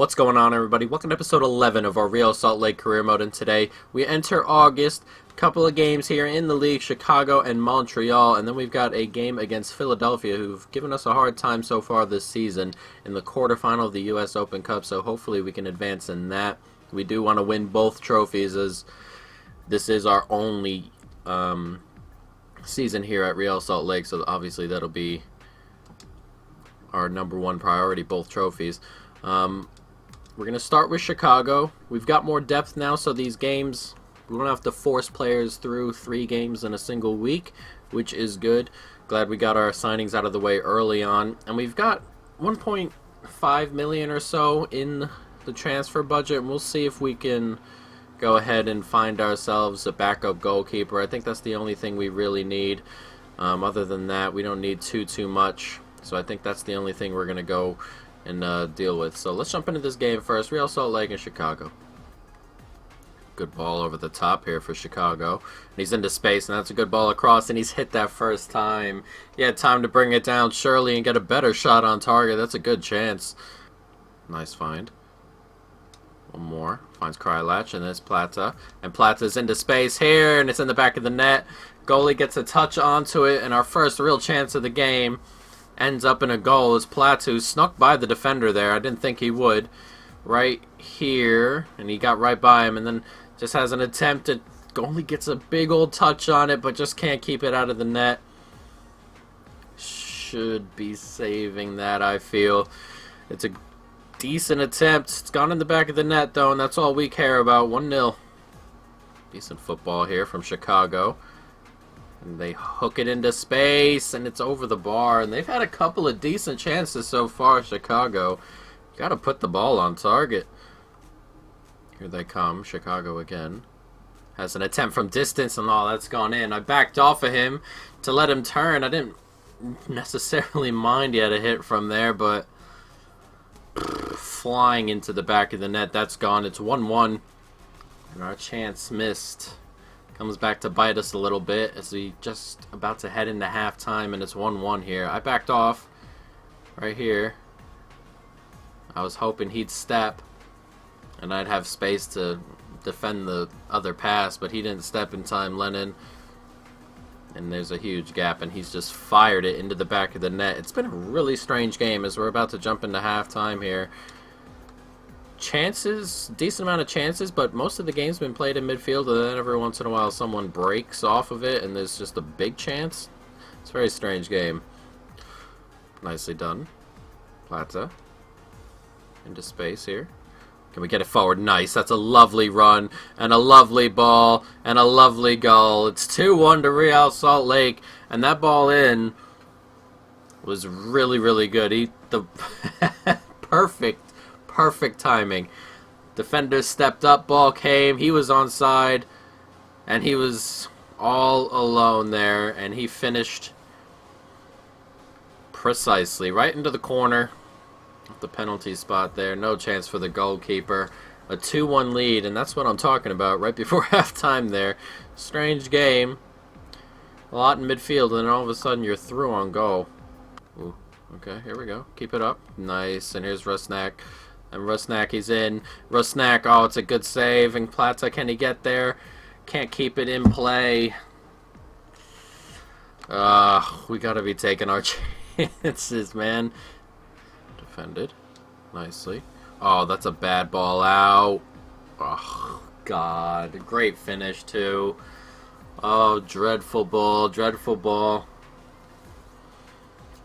What's going on, everybody? Welcome to episode 11 of our Real Salt Lake Career Mode, and today we enter August. A couple of games here in the league, Chicago and Montreal, and then we've got a game against Philadelphia, who've given us a hard time so far this season in the quarterfinal of the U.S. Open Cup, so hopefully we can advance in that. We do want to win both trophies, as this is our only season here at Real Salt Lake, so obviously that'll be our number one priority, both trophies. We're going to start with Chicago. We've got more depth now, so these games, we don't have to force players through 3 games in a single week, which is good. Glad we got our signings out of the way early on. And we've got 1.5 million or so in the transfer budget, and we'll see if we can go ahead and find ourselves a backup goalkeeper. I think that's the only thing we really need. Other than that, we don't need too much. So I think that's the only thing we're going to go and deal with. So let's jump into this game first. Real Salt Lake and Chicago. Good ball over the top here for Chicago. And he's into space, and that's a good ball across, and he's hit that first time. He had time to bring it down surely and get a better shot on target. That's a good chance. Nice find. One more. Finds Krylach, and there's Plata. And Plata's into space here, and it's in the back of the net. Goalie gets a touch onto it, and our first real chance of the game ends up in a goal as Platu snuck by the defender there. I didn't think he would. Right here, and he got right by him, and then just has an attempt at goalie gets a big old touch on it, but just can't keep it out of the net. Should be saving that, I feel. It's a decent attempt. It's gone in the back of the net, though, and that's all we care about. 1-0. Decent football here from Chicago. And they hook it into space, and it's over the bar. And they've had a couple of decent chances so far, Chicago. Got to put the ball on target. Here they come, Chicago again. Has an attempt from distance, and all that's gone in. I backed off of him to let him turn. I didn't necessarily mind he had a hit from there, but flying into the back of the net, that's gone. It's 1-1, and our chance missed. Comes back to bite us a little bit as we just about to head into halftime, and it's 1-1 here. I backed off right here. I was hoping he'd step and I'd have space to defend the other pass, but he didn't step in time, Lennon. And there's a huge gap, and he's just fired it into the back of the net. It's been a really strange game as we're about to jump into halftime here. Chances, decent amount of chances, but most of the game's been played in midfield, and then every once in a while someone breaks off of it and there's just a big chance. It's a very strange game. Nicely done. Plata into space here. Can we get it forward? Nice. That's a lovely run and a lovely ball and a lovely goal. It's 2-1 to Real Salt Lake, and that ball in was really good. The perfect timing. Defender stepped up, ball came, he was onside, and he was all alone there, and he finished precisely right into the corner of the penalty spot there. No chance for the goalkeeper. A 2-1 lead, and that's what I'm talking about right before halftime there. Strange game. A lot in midfield, and then all of a sudden you're through on goal. Ooh, okay, here we go. Keep it up. Nice, and here's Rusnak. And Rusnak, he's in. Rusnak, oh, it's a good save. And Plata, can he get there? Can't keep it in play. We got to be taking our chances, man. Defended nicely. Oh, that's a bad ball out. Oh, God. Great finish, too. Oh, dreadful ball.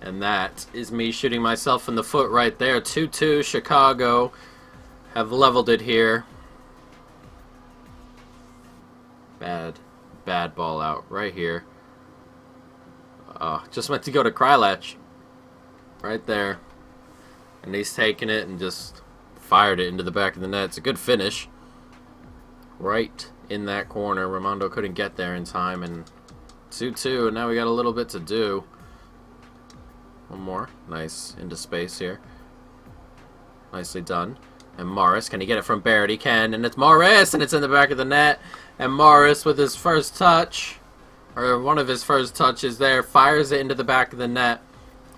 And that is me shooting myself in the foot right there. 2-2, Chicago have leveled it here. Bad ball out right here. Just went to go to Krylach. Right there. And he's taken it and just fired it into the back of the net. It's a good finish. Right in that corner. Raimondo couldn't get there in time. And 2-2, and now we got a little bit to do. One more. Nice. Into space here. Nicely done. And Morris, can he get it from Barrett? He can. And it's Morris, and it's in the back of the net. And Morris with his first touch, or one of his first touches there, fires it into the back of the net.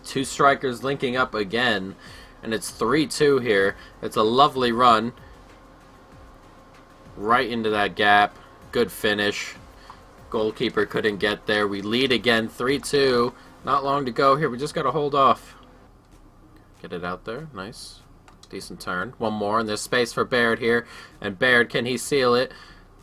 Two strikers linking up again. and it's 3-2 here. It's a lovely run right into that gap. Good finish. Goalkeeper couldn't get there. We lead again, 3-2. Not long to go here. We just got to hold off. Get it out there. Nice. Decent turn. One more, and there's space for Baird here. And Baird, can he seal it?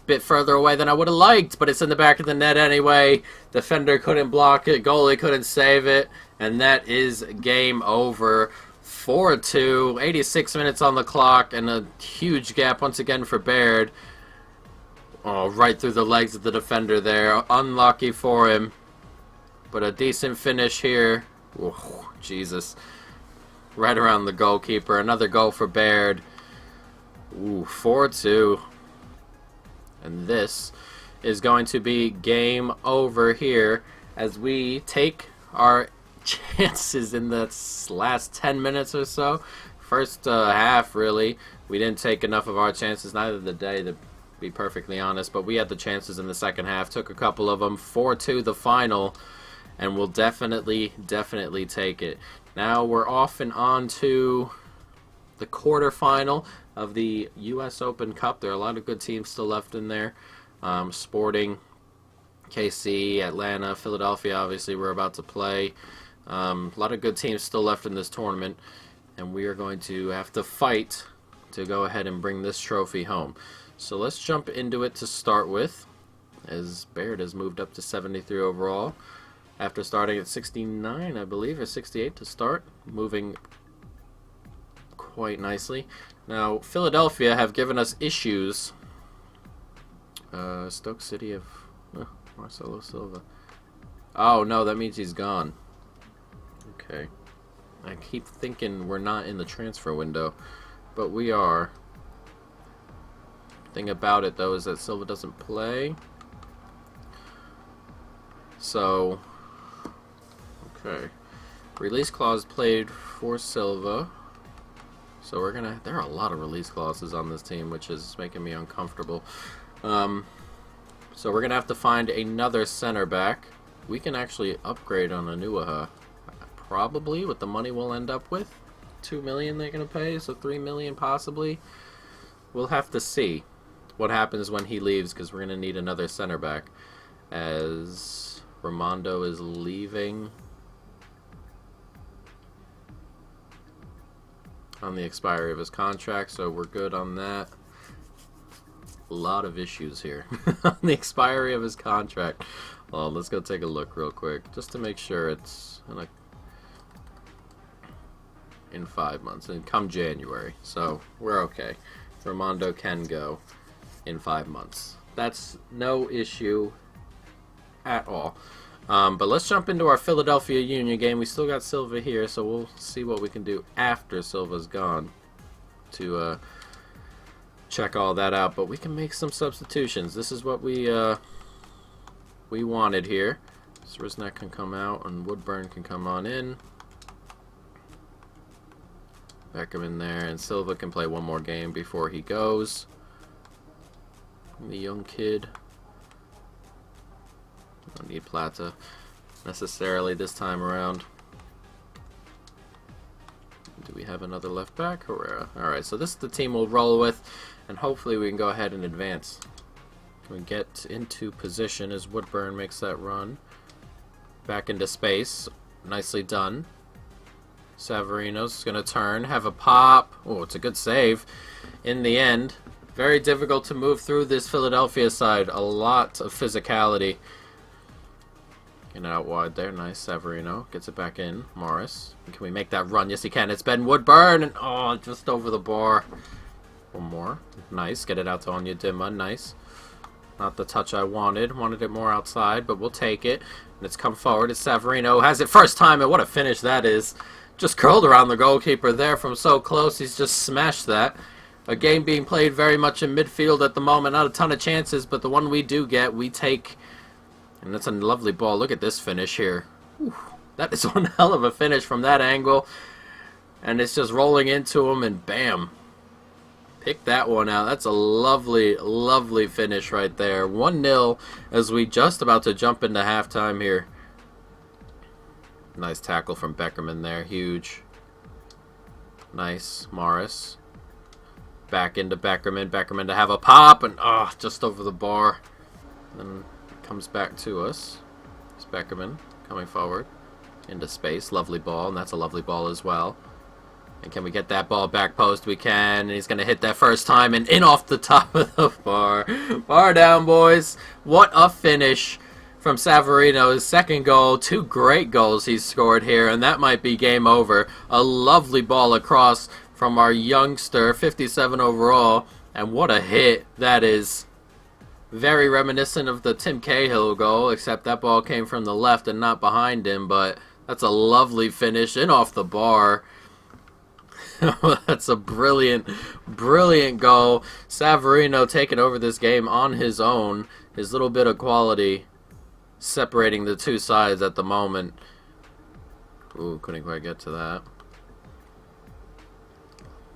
Bit further away than I would have liked, but it's in the back of the net anyway. Defender couldn't block it. Goalie couldn't save it. And that is game over. 4-2. 86 minutes on the clock, and a huge gap once again for Baird. Oh, right through the legs of the defender there. Unlucky for him. But a decent finish here. Oh, Jesus. Right around the goalkeeper. Another goal for Baird. Ooh, 4-2. And this is going to be game over here as we take our chances in the last 10 minutes or so. First half, really. We didn't take enough of our chances, neither the day, to be perfectly honest, but we had the chances in the second half. Took a couple of them. 4-2 the final, and we'll definitely take it. Now we're off and on to the quarterfinal of the U.S. Open Cup. There are a lot of good teams still left in there. Sporting, KC, Atlanta, Philadelphia, obviously we're about to play. A lot of good teams still left in this tournament, and we are going to have to fight to go ahead and bring this trophy home. So let's jump into it to start with, as Baird has moved up to 73 overall after starting at 69, I believe, or 68 to start, moving quite nicely. Now, Philadelphia have given us issues. Stoke City of Marcelo Silva. Oh, no, that means he's gone. Okay. I keep thinking we're not in the transfer window, but we are. Thing about it, though, is that Silva doesn't play. So, okay. Release clause played for Silva. So we're gonna. There are a lot of release clauses on this team, which is making me uncomfortable. So we're gonna have to find another center back. We can actually upgrade on Anuaha, probably with the money we'll end up with. $2 million they're gonna pay, so $3 million possibly. We'll have to see what happens when he leaves, because we're gonna need another center back, as Ramondo is leaving on the expiry of his contract, so we're good on that. A lot of issues here on the expiry of his contract. Well, let's go take a look real quick just to make sure it's in 5 months, and come January, so we're okay. Ramondo can go in 5 months. That's no issue at all. But let's jump into our Philadelphia Union game. We still got Silva here, so we'll see what we can do after Silva's gone to check all that out. But we can make some substitutions. This is what we wanted here. So Risnak can come out, and Woodburn can come on in. Beckham in there, and Silva can play one more game before he goes. The young kid. Don't need Plata necessarily this time around. Do we have another left back? Herrera. Alright, so this is the team we'll roll with, and hopefully we can go ahead and advance. We get into position as Woodburn makes that run. Back into space. Nicely done. Savarino's going to turn, have a pop. Oh, it's a good save in the end. Very difficult to move through this Philadelphia side. A lot of physicality. Getting it out wide there. Nice. Savarino gets it back in. Morris. Can we make that run? Yes, he can. It's Ben Woodburn. And oh, just over the bar. One more. Nice. Get it out to Onyedinma. Nice. Not the touch I wanted. Wanted it more outside, but we'll take it. And it's come forward. It's Savarino. Has it first time, and what a finish that is. Just curled around the goalkeeper there from so close. He's just smashed that. A game being played very much in midfield at the moment. Not a ton of chances, but the one we do get, we take. And that's a lovely ball. Look at this finish here. Whew. That is one hell of a finish from that angle. And it's just rolling into him, and bam. Pick that one out. That's a lovely, lovely finish right there. 1-0 as we just about to jump into halftime here. Nice tackle from Beckerman there. Huge. Nice. Morris. Back into Beckerman. Beckerman to have a pop. And, just over the bar. Then comes back to us. It's Beckerman coming forward. Into space. Lovely ball. And that's a lovely ball as well. And can we get that ball back post? We can. And he's going to hit that first time. And in off the top of the bar. Bar down, boys. What a finish from Savarino's second goal. 2 great goals he's scored here, and that might be game over. A lovely ball across from our youngster, 57 overall, and what a hit that is. Very reminiscent of the Tim Cahill goal, except that ball came from the left and not behind him, but that's a lovely finish in off the bar. That's a brilliant, brilliant goal. Savarino taking over this game on his own. His little bit of quality separating the two sides at the moment. Ooh, couldn't quite get to that.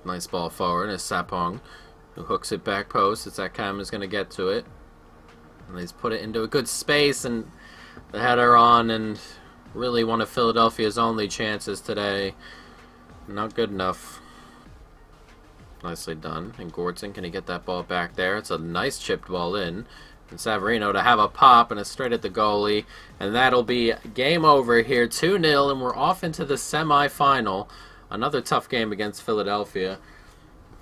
Nice ball forward. It's Sapong who hooks it back post. It's that Cam is going to get to it. And he's put it into a good space, and the header on, and really one of Philadelphia's only chances today. Not good enough. Nicely done. And Gordson, can he get that ball back there? It's a nice chipped ball in. And Savarino to have a pop, and it's straight at the goalie. And that'll be game over here. 2-0, and we're off into the semifinal. Another tough game against Philadelphia.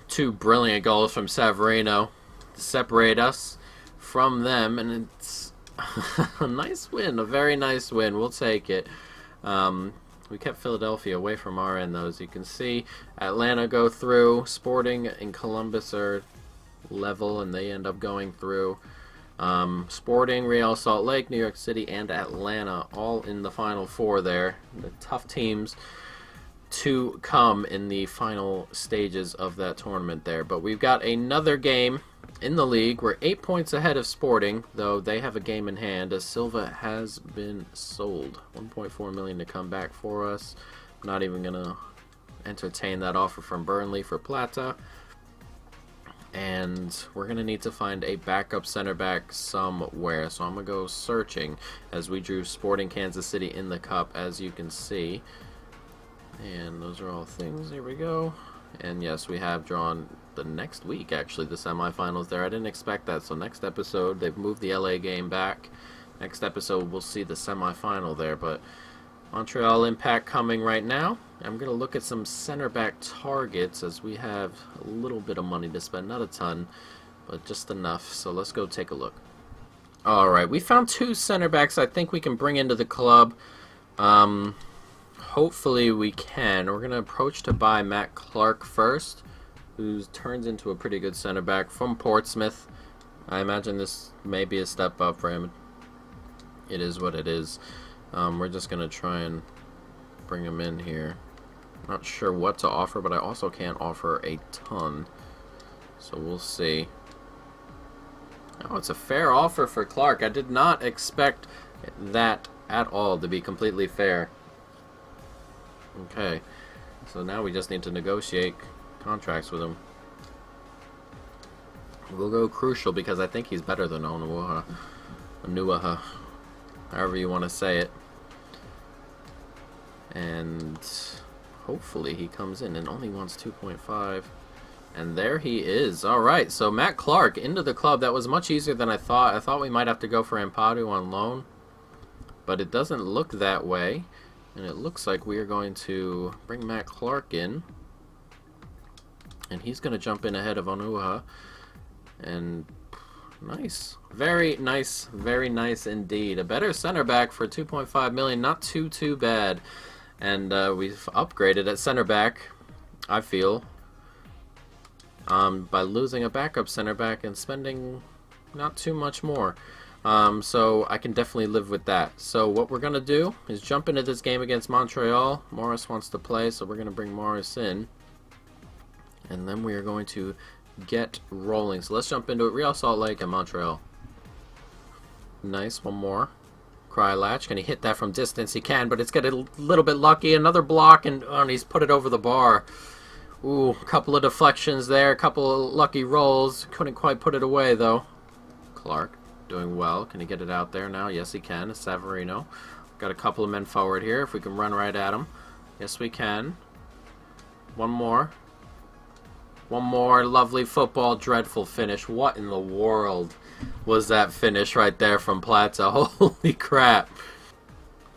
2 brilliant goals from Savarino to separate us from them. And it's a nice win, a very nice win. We'll take it. We kept Philadelphia away from our end, though, as you can see. Atlanta go through. Sporting and Columbus are level, and they end up going through. Sporting, Real Salt Lake, New York City, and Atlanta all in the Final Four there. The tough teams to come in the final stages of that tournament there. But we've got another game in the league. We're 8 points ahead of Sporting, though they have a game in hand, as Silva has been sold. $1.4 million to come back for us. I'm not even going to entertain that offer from Burnley for Plata. And we're going to need to find a backup center back somewhere. So I'm going to go searching as we drew Sporting Kansas City in the cup, as you can see. And those are all things. Here we go. And yes, we have drawn the next week, actually, the semifinals there. I didn't expect that. So next episode, they've moved the LA game back. Next episode, we'll see the semifinal there. But Montreal Impact coming right now. I'm going to look at some center back targets, as we have a little bit of money to spend. Not a ton, but just enough. So let's go take a look. Alright, we found 2 center backs I think we can bring into the club. Hopefully we can. We're going to approach to buy Matt Clark first, who turns into a pretty good center back from Portsmouth. I imagine this may be a step up for him. It is what it is. We're just going to try and bring him in here. Not sure what to offer, but I also can't offer a ton. So we'll see. Oh, it's a fair offer for Clark. I did not expect that at all, to be completely fair. Okay. So now we just need to negotiate contracts with him. We'll go crucial because I think he's better than Onuaha. However you want to say it. And hopefully he comes in and only wants 2.5. And there he is. Alright, so Matt Clark into the club. That was much easier than I thought. I thought we might have to go for Ampadu on loan. But it doesn't look that way. And it looks like we are going to bring Matt Clark in. And he's going to jump in ahead of Onuaha. And nice. Very nice. Very nice indeed. A better center back for 2.5 million. Not too bad. And we've upgraded at center back, I feel, by losing a backup center back and spending not too much more. So I can definitely live with that. So what we're going to do is jump into this game against Montreal. Morris wants to play, so we're going to bring Morris in. And then we are going to get rolling. So let's jump into it. Real Salt Lake and Montreal. Nice, one more. Krylatch, can he hit that from distance? He can, but it's getting a little bit lucky. Another block, and he's put it over the bar. Ooh, a couple of deflections there, a couple of lucky rolls. Couldn't quite put it away, though. Clark doing well. Can he get it out there now? Yes, he can. It's Savarino. Got a couple of men forward here, if we can run right at him. Yes, we can. One more. One more. Lovely football. Dreadful finish. What in the world was that finish right there from Plaza? Holy crap.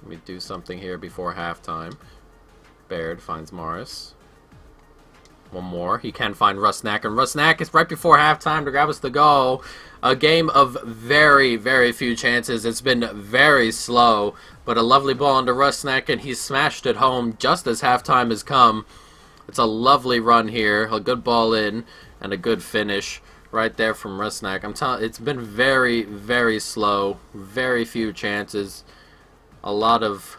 Let me do something here before halftime. Baird finds Morris. One more. He can find Rusnak, and Rusnak is right before halftime to grab us the goal. A game of very, very few chances. It's been very slow, but a lovely ball into Rusnak, and he's smashed it home just as halftime has come. It's a lovely run here, a good ball in, and a good finish right there from Rusnak. I'm telling, it's been very, very slow, very few chances, a lot of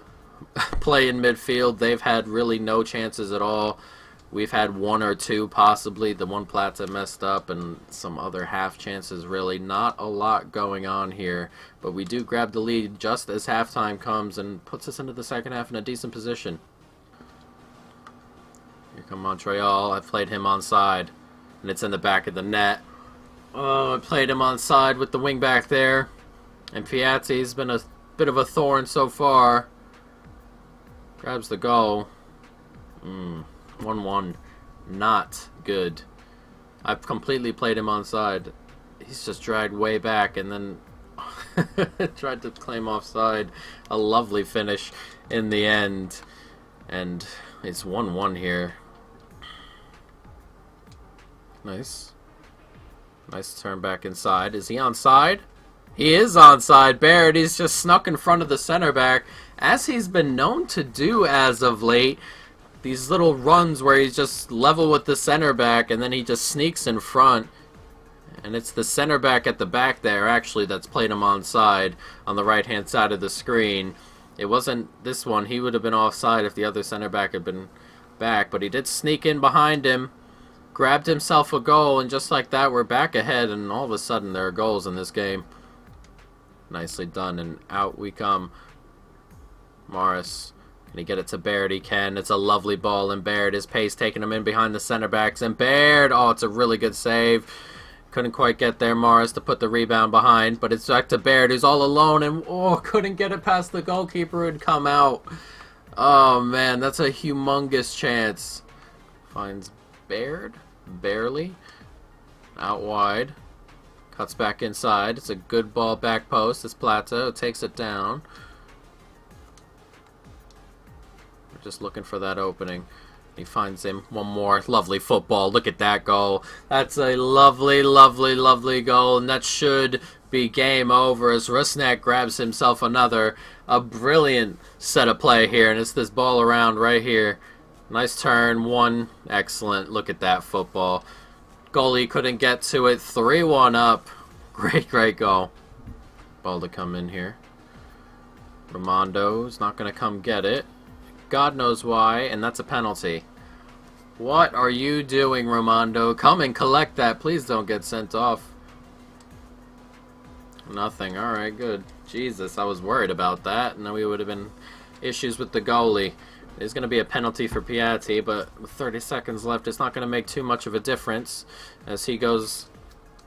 play in midfield. They've had really no chances at all. We've had one or two, possibly. The one Plaza messed up, and some other half chances, really. Not a lot going on here, but we do grab the lead just as halftime comes and puts us into the second half in a decent position. Here come Montreal. I played him onside, and it's in the back of the net. Oh, I played him onside with the wing back there, and Piazzi's been a bit of a thorn so far. Grabs the goal. 1-1. Not good. I've completely played him onside. He's just dragged way back and then tried to claim offside. A lovely finish in the end. And it's 1-1 here. Nice. Nice turn back inside. Is he onside? He is onside. Baird, he's just snuck in front of the center back, as he's been known to do as of late. These little runs where he's just level with the center back and then he just sneaks in front. And it's the center back at the back there, actually, that's played him onside on the right-hand side of the screen. It wasn't this one. He would have been offside if the other center back had been back. But he did sneak in behind him, grabbed himself a goal, and just like that, we're back ahead. And all of a sudden, there are goals in this game. Nicely done, and out we come. Morris. Can he get it to Baird? He can. It's a lovely ball, and Baird, his pace taking him in behind the center backs. And Baird, oh, it's a really good save. Couldn't quite get there, Morris, to put the rebound behind. But it's back to Baird, who's all alone, and oh, couldn't get it past the goalkeeper and come out. Oh, man, that's a humongous chance. Finds Baird, barely. Out wide. Cuts back inside. It's a good ball back post. It's Plaza. Takes it down. Just looking for that opening. He finds him. One more. Lovely football. Look at that goal. That's a lovely, lovely, lovely goal. And that should be game over as Rusnak grabs himself another. A brilliant set of play here. And it's this ball around right here. Nice turn. One. Excellent. Look at that football. Goalie couldn't get to it. 3-1 up. Great, great goal. Ball to come in here. Ramondo's not going to come get it. God knows why, and that's a penalty. What are you doing, Ramondo? Come and collect that. Please don't get sent off. Nothing. Alright, good. Jesus, I was worried about that. And then we would have been issues with the goalie. There's going to be a penalty for Piatti, but with 30 seconds left, it's not going to make too much of a difference as he goes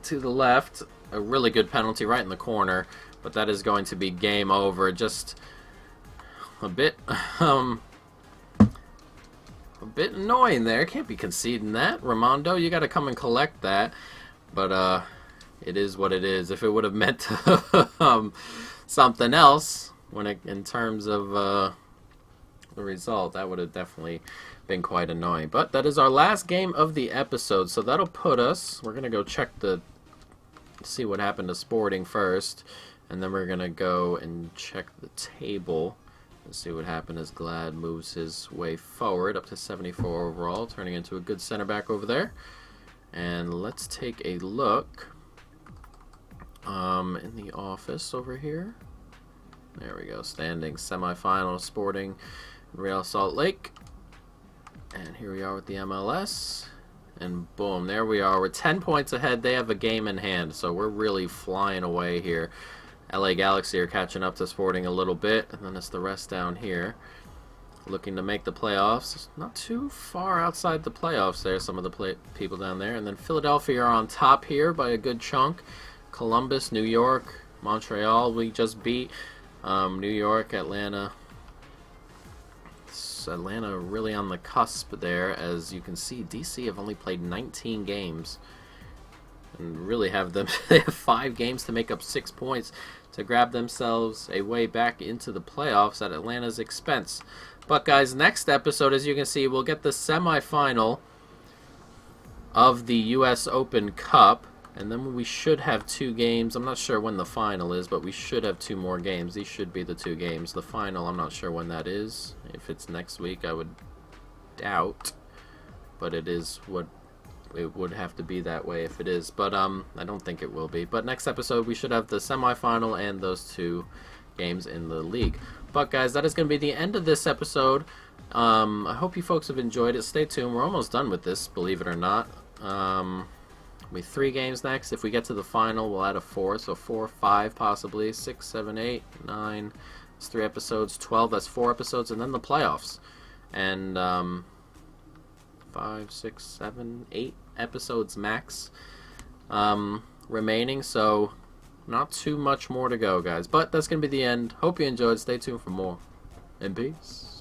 to the left. A really good penalty right in the corner, but that is going to be game over. Just a bit annoying there. Can't be conceding that. Ramondo, you got to come and collect that. But it is what it is. If it would have meant something else in terms of the result, that would have definitely been quite annoying. But that is our last game of the episode, so that'll put us. We're gonna go see what happened to Sporting first, and then we're gonna go and check the table. Let's see what happened as Glad moves his way forward up to 74 overall, turning into a good center back over there. And let's take a look in the office over here. There we go. Standings, semifinal, Sporting, Real Salt Lake. And here we are with the MLS. And boom, there we are. We're 10 points ahead. They have a game in hand, so we're really flying away here. LA Galaxy are catching up to Sporting a little bit, and then it's the rest down here. Looking to make the playoffs. Not too far outside the playoffs there, some of the people down there. And then Philadelphia are on top here by a good chunk. Columbus, New York, Montreal we just beat. New York, Atlanta. Atlanta really on the cusp there. As you can see, DC have only played 19 games. And really have them, they have 5 games to make up 6 points to grab themselves a way back into the playoffs at Atlanta's expense. But guys, next episode, as you can see, we'll get the semifinal of the U.S. Open Cup. And then we should have 2 games. I'm not sure when the final is, but we should have 2 more games. These should be the 2 games. The final, I'm not sure when that is. If it's next week, I would doubt. But it is what it would have to be that way if it is. But I don't think it will be. But next episode, we should have the semifinal and those 2 games in the league. But guys, that is going to be the end of this episode. I hope you folks have enjoyed it. Stay tuned. We're almost done with this, believe it or not. We 3 games next. If we get to the final, we'll add a 4. So 4, 5 possibly. 6, 7, 8, 9. That's 3 episodes. 12, that's 4 episodes. And then the playoffs. And 5, 6, 7, 8 episodes max remaining. So not too much more to go, guys. But that's going to be the end. Hope you enjoyed. Stay tuned for more. And peace.